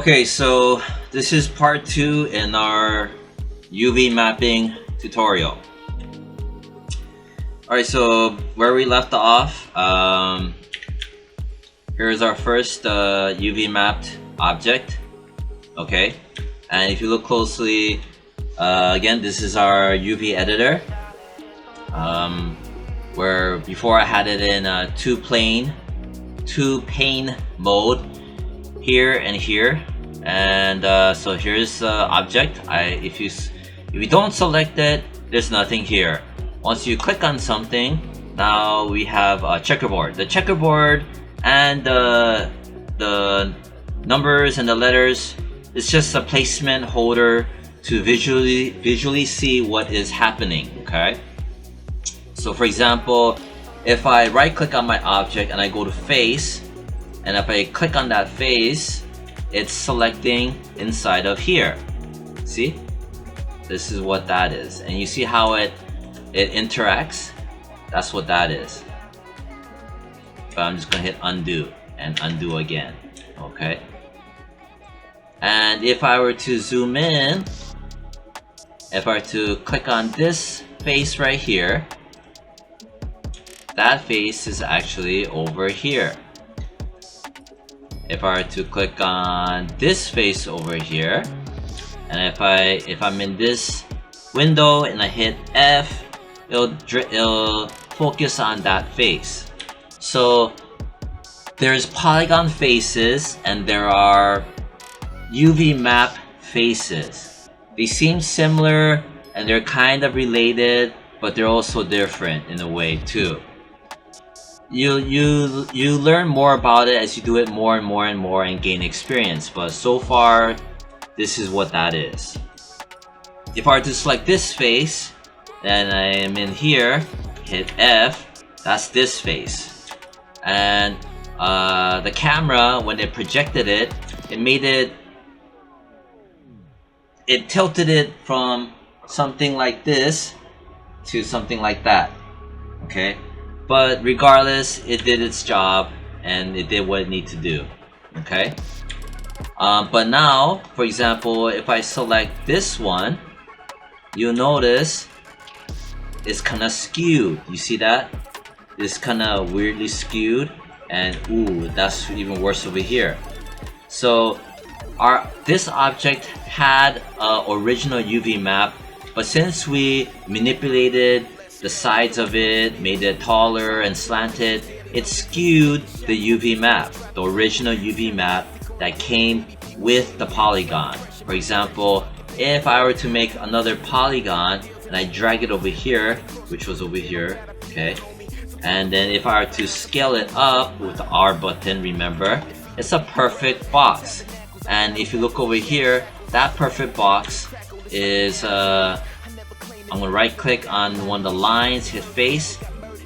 Okay, so this is part 2 in our UV mapping tutorial. Alright, so where we left off, here's our first UV mapped object. Okay, and if you look closely, again, this is our UV editor, where before I had it in two pane mode, here and here. And so here's the object. If you don't select it, there's nothing here. Once you click on something, now we have a checkerboard. The checkerboard and the numbers and the letters is just a placement holder to visually see what is happening. Okay, so for example, if I right click on my object and I go to face, and if I click on that face, it's selecting inside of here. See, this is what that is, and you see how it interacts. That's what that is. But I'm just gonna hit undo and undo again. Okay, and if I were to zoom in, if I were to click on this face right here, that face is actually over here. If I were to click on this face over here, and if I'm in this window and I hit F, it'll focus on that face. So there's polygon faces and there are UV map faces. They seem similar and they're kind of related, but they're also different in a way too. You learn more about it as you do it more and more and gain experience, but so far this is what that is. If I were to select this face, then I am in here, hit F, that's this face. And the camera, when it projected it, it tilted it from something like this to something like that. Okay, but regardless, it did its job and it did what it needed to do. Okay, but now, for example, if I select this one, you'll notice it's kind of skewed. You see that? It's kind of weirdly skewed, and ooh, that's even worse over here. So this object had an original UV map, but since we manipulated the sides of it, made it taller and slanted, it skewed the UV map, the original UV map that came with the polygon. For example, if I were to make another polygon and I drag it over here, which was over here, okay, and then if I were to scale it up with the R button, remember, it's a perfect box. And if you look over here, that perfect box is I'm gonna right click on one of the lines, hit face,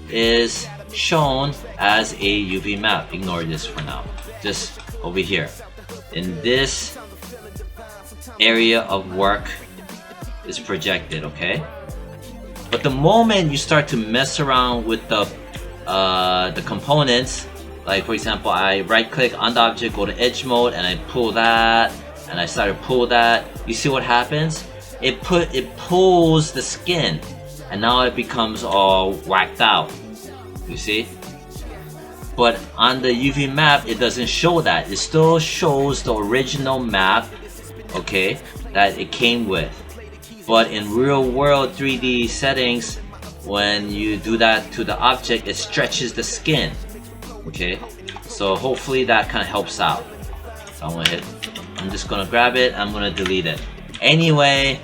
is shown as a UV map. Ignore this for now. Just over here. In this area of work is projected, okay? But the moment you start to mess around with the components, like for example, I right click on the object, go to edge mode, and I pull that, and I start to pull that, you see what happens? It pulls the skin, and now it becomes all whacked out. You see? But on the UV map, it doesn't show that. It still shows the original map, okay, that it came with. But in real world 3D settings, when you do that to the object, it stretches the skin. Okay, so hopefully that kind of helps out. So I'm just gonna grab it, I'm gonna delete it. Anyway,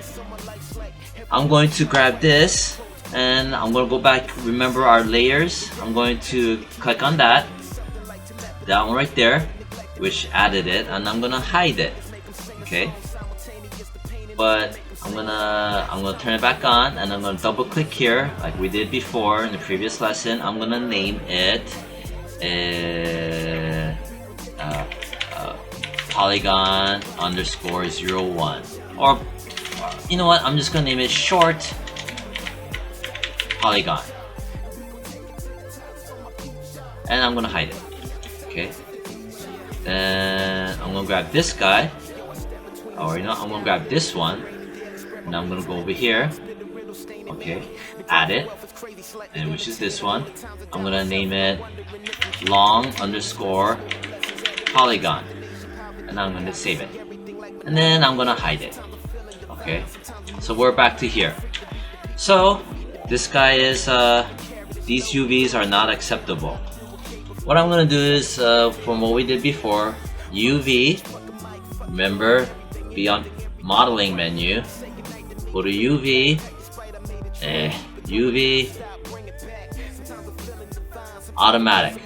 I'm going to grab this and I'm gonna go back, remember our layers. I'm going to click on that one right there, which added it, and I'm gonna hide it. Okay, but I'm gonna turn it back on, and I'm gonna double click here like we did before in the previous lesson. I'm gonna name it polygon underscore 01, or you know what, I'm just gonna name it short polygon, and I'm gonna hide it. Okay, then I'm gonna grab this guy or you know, I'm gonna grab this one, and I'm gonna go over here. Okay, add it, and which is this one. I'm gonna name it long underscore polygon, and I'm gonna save it, and then I'm gonna hide it. Okay, so we're back to here. So this guy is these UVs are not acceptable. What I'm gonna do is from what we did before, UV, remember, be on modeling menu, go to UV, UV automatic.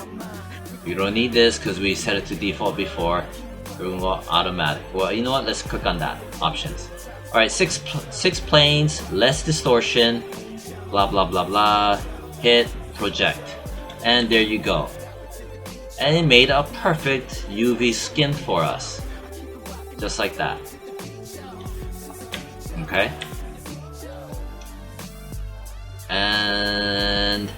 You don't need this because we set it to default before. We're gonna go automatic. Well, you know what, let's click on that, options. Alright, six planes, less distortion, blah blah blah blah, hit project, and there you go. And it made a perfect UV skin for us, just like that. Okay, and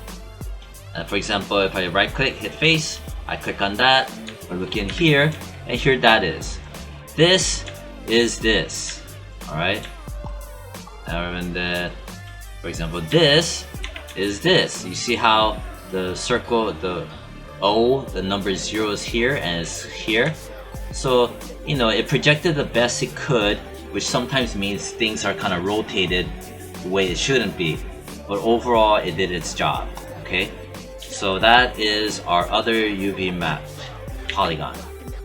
for example, if I right click, hit face, I click on that, I look in here, and here that is. This is this. Alright, and then for example, this is this. You see how the circle, the O, the number 0 is here and it's here. So, you know, it projected the best it could, which sometimes means things are kind of rotated the way it shouldn't be. But overall, it did its job. Okay, so that is our other UV map polygon.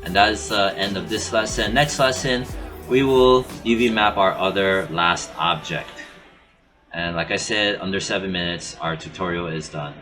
And that is the end of this lesson. Next lesson, we will UV map our other last object. And like I said, under 7 minutes, our tutorial is done.